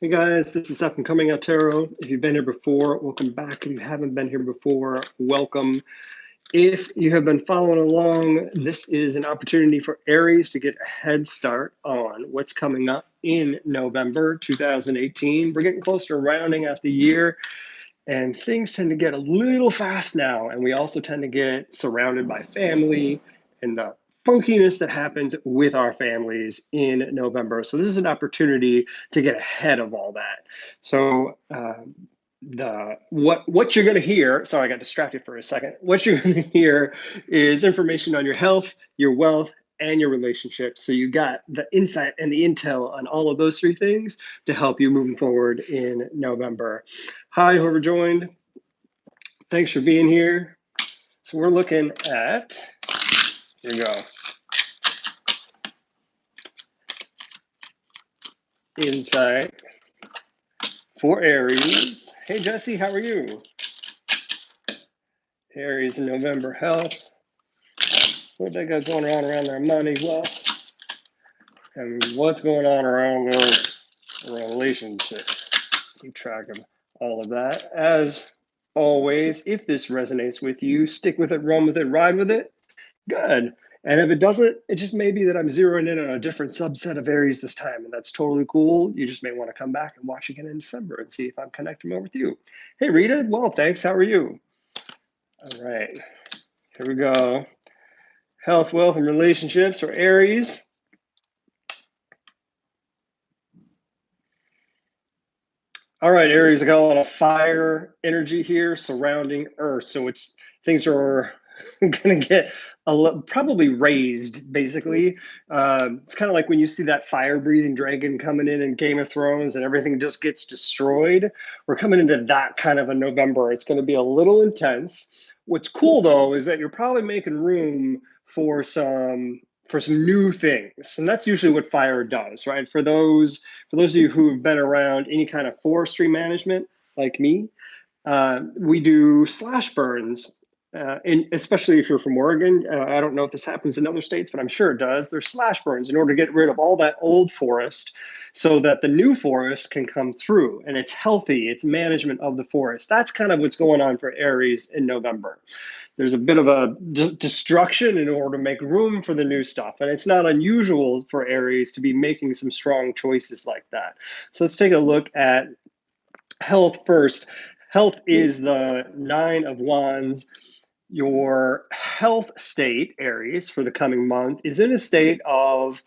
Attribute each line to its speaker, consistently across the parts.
Speaker 1: Hey guys, this is Seth from Comingouttarot. If you've been here before, welcome back. If you haven't been here before, welcome. If you have been following along, this is an opportunity for Aries to get a head start on what's coming up in November 2018. We're getting close to rounding out the year, and things tend to get a little fast now, and we also tend to get surrounded by family and the funkiness that happens with our families in November. So this is an opportunity to get ahead of all that. So what you're going to hear, sorry, I got distracted for a second. What you're going to hear is information on your health, your wealth, and your relationships. So you got the insight and the intel on all of those three things to help you moving forward in November. Hi, whoever joined. Thanks for being here. So we're looking at, here we go, insight for Aries. Hey, Jesse, how are you? Aries in November health. What they got going on around their money, wealth, and what's going on around their relationships. Keep track of all of that. As always, if this resonates with you, stick with it, run with it, ride with it. Good. And if it doesn't, it just may be that I'm zeroing in on a different subset of Aries this time, and that's totally cool. You just may want to come back and watch again in December and see if I'm connecting more with you. Hey, Rita. Well, thanks. How are you? All right. Here we go. Health, wealth, and relationships for Aries. All right, Aries, I got a lot of fire energy here surrounding Earth. So things are going to get probably raised, basically. It's kind of like when you see that fire-breathing dragon coming in Game of Thrones and everything just gets destroyed. We're coming into that kind of a November. It's going to be a little intense. What's cool, though, is that you're probably making room for some new things, and that's usually what fire does, right? For those of you who have been around any kind of forestry management, like me, we do slash burns, especially if you're from Oregon. I don't know if this happens in other states, but I'm sure it does. There's slash burns in order to get rid of all that old forest so that the new forest can come through, and it's healthy. It's management of the forest. That's kind of what's going on for Aries in November. There's a bit of a destruction in order to make room for the new stuff. And it's not unusual for Aries to be making some strong choices like that. So let's take a look at health first. Health is the Nine of Wands. Your health state, Aries, for the coming month is in a state of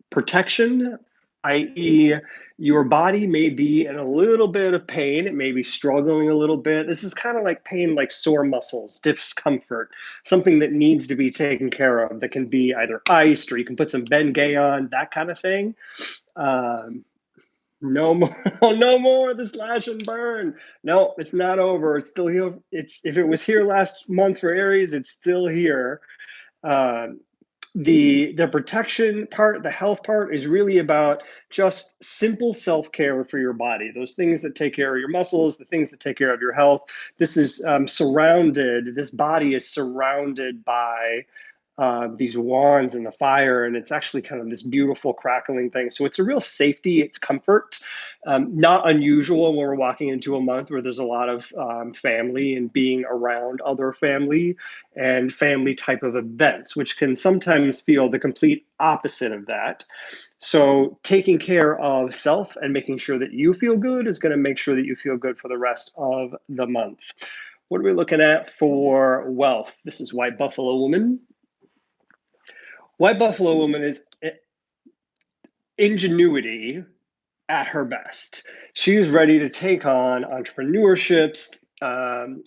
Speaker 1: protection, i.e., your body may be in a little bit of pain. It may be struggling a little bit. This is kind of like pain, like sore muscles, discomfort, something that needs to be taken care of that can be either iced or you can put some Bengay on, that kind of thing. No more, no more of the slash and burn. No, it's not over. It's still here. If it was here last month for Aries, it's still here. The protection part, the health part, is really about just simple self-care for your body. Those things that take care of your muscles, the things that take care of your health. This is this body is surrounded by these wands and the fire, and it's actually kind of this beautiful crackling thing. So it's a real safety, it's comfort. Not unusual when we're walking into a month where there's a lot of family and being around other family and family type of events, which can sometimes feel the complete opposite of that. So taking care of self and making sure that you feel good is going to make sure that you feel good for the rest of the month. What are we looking at for wealth? This is White Buffalo Woman. White Buffalo Woman is ingenuity at her best. She is ready to take on entrepreneurships,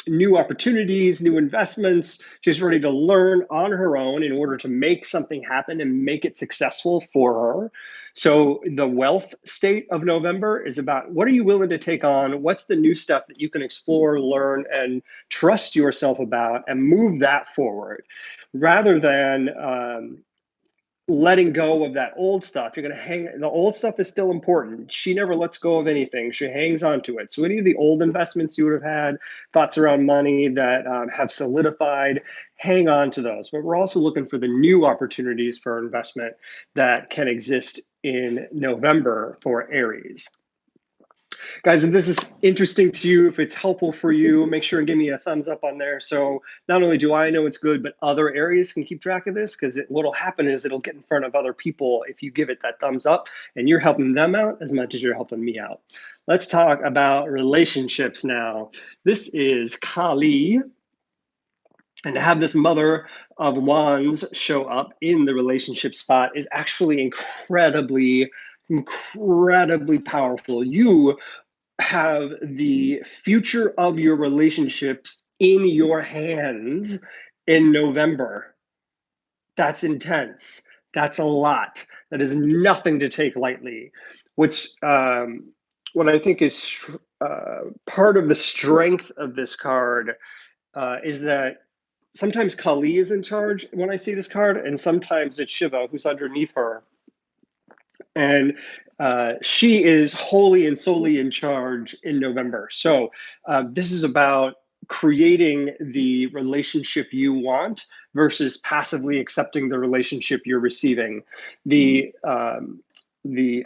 Speaker 1: new opportunities, new investments. She's ready to learn on her own in order to make something happen and make it successful for her. So the wealth state of November is about what are you willing to take on? What's the new stuff that you can explore, learn, and trust yourself about and move that forward rather than letting go of that old stuff. You're going to the old stuff is still important. She never lets go of anything. She hangs on to it. So any of the old investments you would have had, thoughts around money that have solidified, hang on to those. But we're also looking for the new opportunities for investment that can exist in November for Aries. Guys, if this is interesting to you, if it's helpful for you, make sure and give me a thumbs up on there. So not only do I know it's good, but other Aries can keep track of this, because what'll happen is it'll get in front of other people if you give it that thumbs up, and you're helping them out as much as you're helping me out. Let's talk about relationships now. This is Kali, and to have this Mother of Wands show up in the relationship spot is actually incredibly powerful. You have the future of your relationships in your hands in November. That's intense. That's a lot. That is nothing to take lightly. Which, what I think is part of the strength of this card is that sometimes Kali is in charge when I see this card, and sometimes it's Shiva who's underneath her. And she is wholly and solely in charge in November. So this is about creating the relationship you want versus passively accepting the relationship you're receiving. The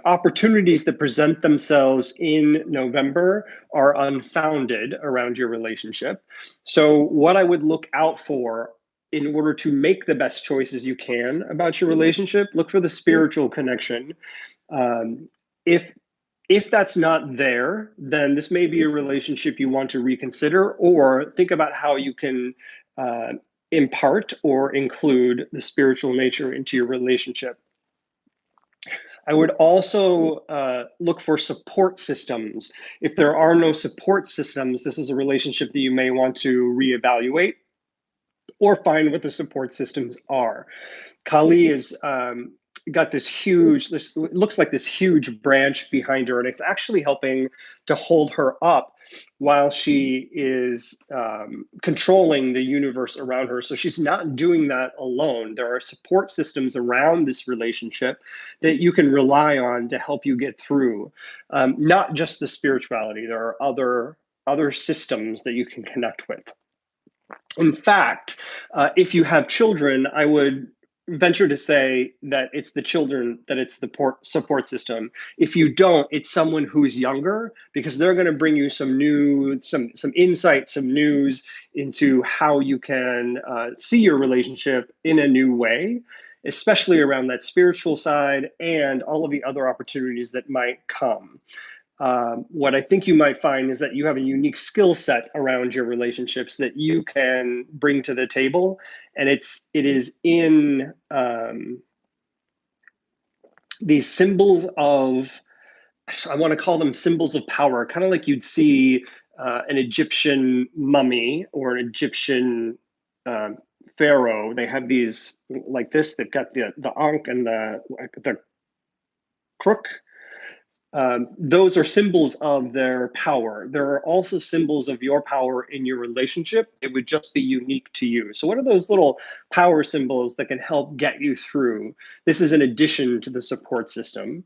Speaker 1: opportunities that present themselves in November are unfounded around your relationship. So what I would look out for in order to make the best choices you can about your relationship, look for the spiritual connection. Um, if if that's not there, then this may be a relationship you want to reconsider, or think about how you can uh, impart or include the spiritual nature into your relationship. I would also look for support systems. If there are no support systems, this is a relationship that you may want to reevaluate or find what the support systems are. Kali is got this huge, this looks like this huge branch behind her, and it's actually helping to hold her up while she is controlling the universe around her. So she's not doing that alone. There are support systems around this relationship that you can rely on to help you get through. Not just the spirituality. There are other systems that you can connect with. In fact, if you have children, I would venture to say that it's the children, that it's the support system. If you don't, it's someone who's younger, because they're going to bring you some insight, some news into how you can see your relationship in a new way, especially around that spiritual side and all of the other opportunities that might come. What I think you might find is that you have a unique skill set around your relationships that you can bring to the table, and it is in these symbols of, I want to call them symbols of power, kind of like you'd see an Egyptian mummy or an Egyptian pharaoh. They have these like this. They've got the ankh and the crook. Those are symbols of their power. There are also symbols of your power in your relationship. It would just be unique to you. So what are those little power symbols that can help get you through? This is in addition to the support system.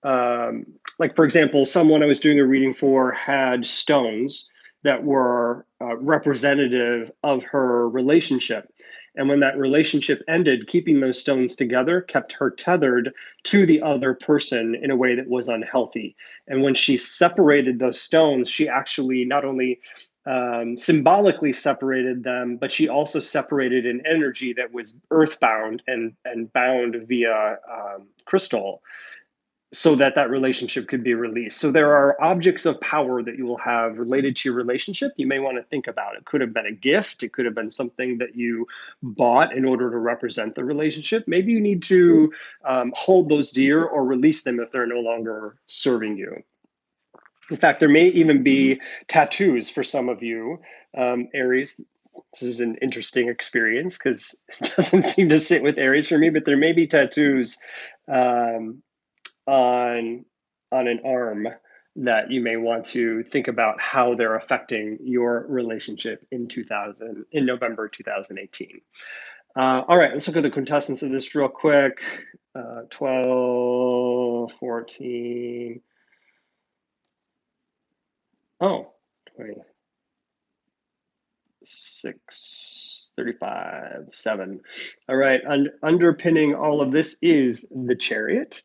Speaker 1: Like, for example, someone I was doing a reading for had stones that were representative of her relationship. And when that relationship ended, keeping those stones together kept her tethered to the other person in a way that was unhealthy. And when she separated those stones, she actually not only symbolically separated them, but she also separated an energy that was earthbound and bound via crystal, so that that relationship could be released. So there are objects of power that you will have related to your relationship you may want to think about. It could have been a gift. It could have been something that you bought in order to represent the relationship. Maybe you need to hold those dear or release them if they're no longer serving you. In fact, there may even be tattoos for some of you, Aries. This is an interesting experience because it doesn't seem to sit with Aries for me, but there may be tattoos on an arm that you may want to think about how they're affecting your relationship in November 2018. All right, let's look at the quintessence of this real quick. 12, 14. Oh, 26, 35, 7. All right, underpinning all of this is the Chariot.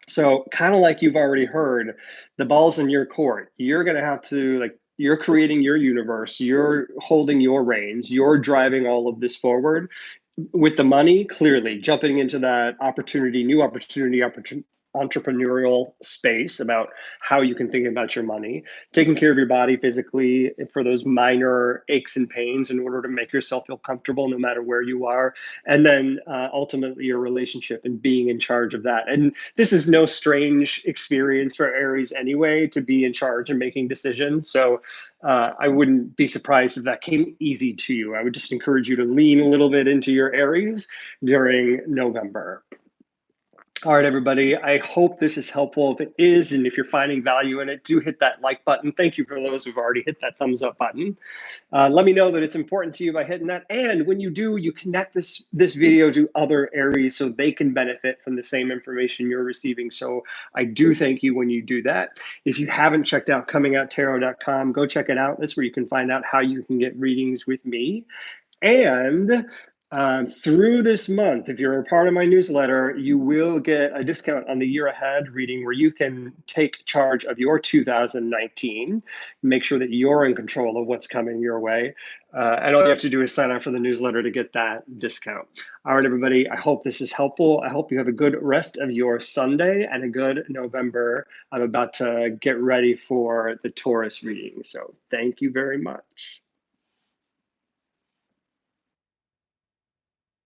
Speaker 1: So, kind of like you've already heard, the ball's in your court. You're going to have to, like, you're creating your universe, you're holding your reins, you're driving all of this forward with the money, clearly jumping into that opportunity, new opportunity, entrepreneurial space about how you can think about your money, taking care of your body physically for those minor aches and pains in order to make yourself feel comfortable no matter where you are. And then ultimately your relationship and being in charge of that. And this is no strange experience for Aries anyway, to be in charge and making decisions. So I wouldn't be surprised if that came easy to you. I would just encourage you to lean a little bit into your Aries during November. All right, everybody. I hope this is helpful. If it is, and if you're finding value in it, do hit that like button. Thank you for those who've already hit that thumbs up button. Let me know that it's important to you by hitting that. And when you do, you connect this video to other Aries so they can benefit from the same information you're receiving. So I do thank you when you do that. If you haven't checked out comingouttarot.com, go check it out. That's where you can find out how you can get readings with me. And through this month, if you're a part of my newsletter, you will get a discount on the year ahead reading where you can take charge of your 2019, make sure that you're in control of what's coming your way. And all you have to do is sign up for the newsletter to get that discount. All right, everybody, I hope this is helpful. I hope you have a good rest of your Sunday and a good November. I'm about to get ready for the Taurus reading. So thank you very much.